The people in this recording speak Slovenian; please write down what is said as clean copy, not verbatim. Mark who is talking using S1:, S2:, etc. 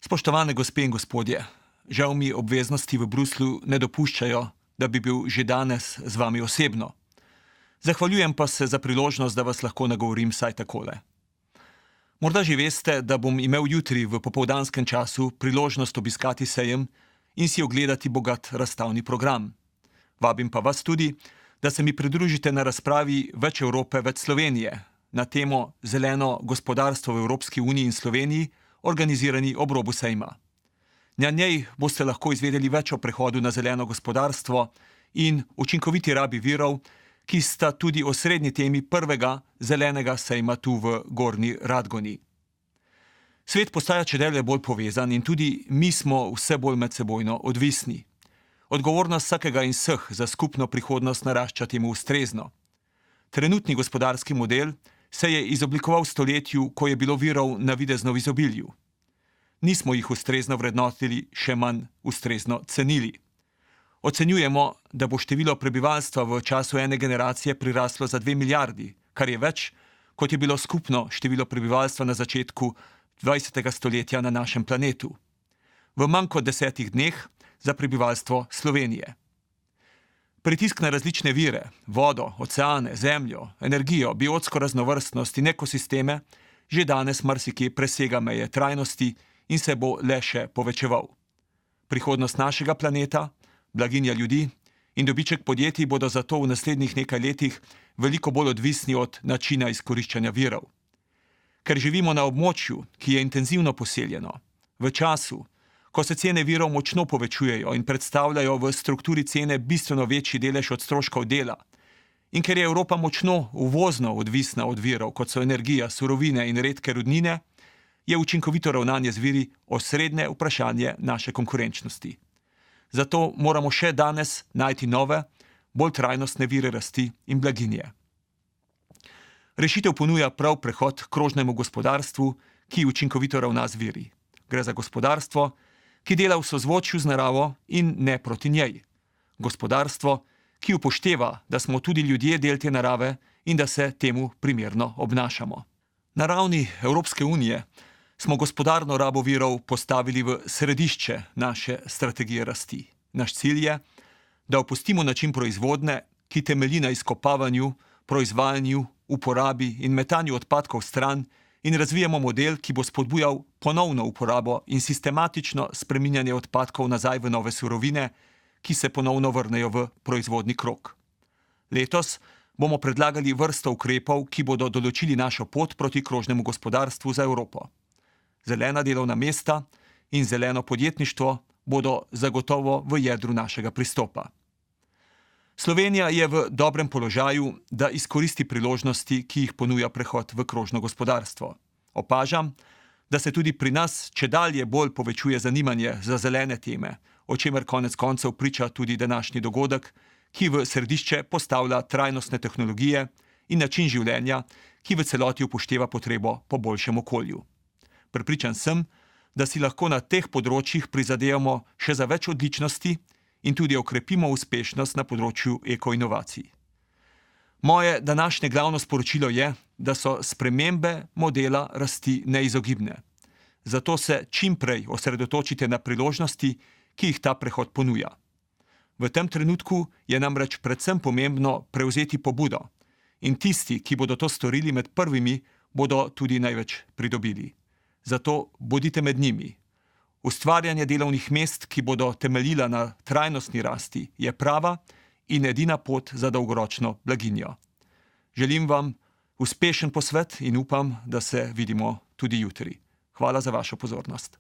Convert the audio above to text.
S1: Spoštovane gospe in gospodje, žal mi obveznosti v Bruslju ne dopuščajo, da bi bil že danes z vami osebno. Zahvaljujem pa se za priložnost, da vas lahko nagovorim vsaj takole. Morda že veste, da bom imel jutri v popoldanskem času priložnost obiskati sejem in si ogledati bogat razstavni program. Vabim pa vas tudi, da se mi pridružite na razpravi Več Evrope, več Slovenije na temo Zeleno gospodarstvo v Evropski uniji in Sloveniji, organizirani ob robu sejma. Na njej boste lahko izvedeli več o prehodu na zeleno gospodarstvo in učinkoviti rabi virov, ki sta tudi osrednji temi prvega zelenega sejma tu v Gornji Radgoni. Svet postaja čedalje bolj povezan in tudi mi smo vse bolj medsebojno odvisni. Odgovornost vsakega in vseh za skupno prihodnost narašča temu ustrezno. Trenutni gospodarski model se je izoblikoval v stoletju, ko je bilo virov navidezno v izobilju. Nismo jih ustrezno vrednotili, še manj ustrezno cenili. Ocenjujemo, da bo število prebivalstva v času ene generacije priraslo za 2 milijardi, kar je več, kot je bilo skupno število prebivalstva na začetku 20. stoletja na našem planetu. V manj kot 10 dneh za prebivalstvo Slovenije. Pritisk na različne vire, vodo, oceane, zemljo, energijo, biotsko raznovrstnost in ekosisteme že danes marsikje presega meje trajnosti in se bo le še povečeval. Prihodnost našega planeta, blaginja ljudi in dobiček podjetij bodo zato v naslednjih nekaj letih veliko bolj odvisni od načina izkoriščanja virov. Ker živimo na območju, ki je intenzivno poseljeno, v času, ko se cene virov močno povečujejo in predstavljajo v strukturi cene bistveno večji delež od stroškov dela, in ker je Evropa močno uvozno odvisna od virov, kot so energija, surovine in redke rudnine, je učinkovito ravnanje z viri osrednje vprašanje naše konkurenčnosti. Zato moramo še danes najti nove, bolj trajnostne vire rasti in blaginje. Rešitev ponuja prav prehod k krožnemu gospodarstvu, ki učinkovito ravna z viri. Gre za gospodarstvo, ki dela v sozvočju z naravo in ne proti njej. Gospodarstvo, ki upošteva, da smo tudi ljudje del te narave in da se temu primerno obnašamo. Na ravni Evropske unije smo gospodarno rabo virov postavili v središče naše strategije rasti. Naš cilj je, da opustimo način proizvodnje, ki temelji na izkopavanju, proizvajanju, uporabi in metanju odpadkov stran in razvijamo model, ki bo spodbujal ponovno uporabo in sistematično spreminjanje odpadkov nazaj v nove surovine, ki se ponovno vrnejo v proizvodni krog. Letos bomo predlagali vrsto ukrepov, ki bodo določili našo pot proti krožnemu gospodarstvu za Evropo. Zelena delovna mesta in zeleno podjetništvo bodo zagotovo v jedru našega pristopa. Slovenija je v dobrem položaju, da izkoristi priložnosti, ki jih ponuja prehod v krožno gospodarstvo. Opažam, da se tudi pri nas čedalje bolj povečuje zanimanje za zelene teme, o čemer konec koncev priča tudi današnji dogodek, ki v središče postavlja trajnostne tehnologije in način življenja, ki v celoti upošteva potrebo po boljšem okolju. Prepričan sem, da si lahko na teh področjih prizadevamo še za več odličnosti in tudi okrepimo uspešnost na področju ekoinovacij. Moje današnje glavno sporočilo je, da so spremembe modela rasti neizogibne. Zato se čim prej osredotočite na priložnosti, ki jih ta prehod ponuja. V tem trenutku je namreč predvsem pomembno prevzeti pobudo in tisti, ki bodo to storili med prvimi, bodo tudi največ pridobili. Zato bodite med njimi. Ustvarjanje delovnih mest, ki bodo temeljila na trajnostni rasti, je prava in edina pot za dolgoročno blaginjo. Želim vam uspešen posvet in upam, da se vidimo tudi jutri. Hvala za vašo pozornost.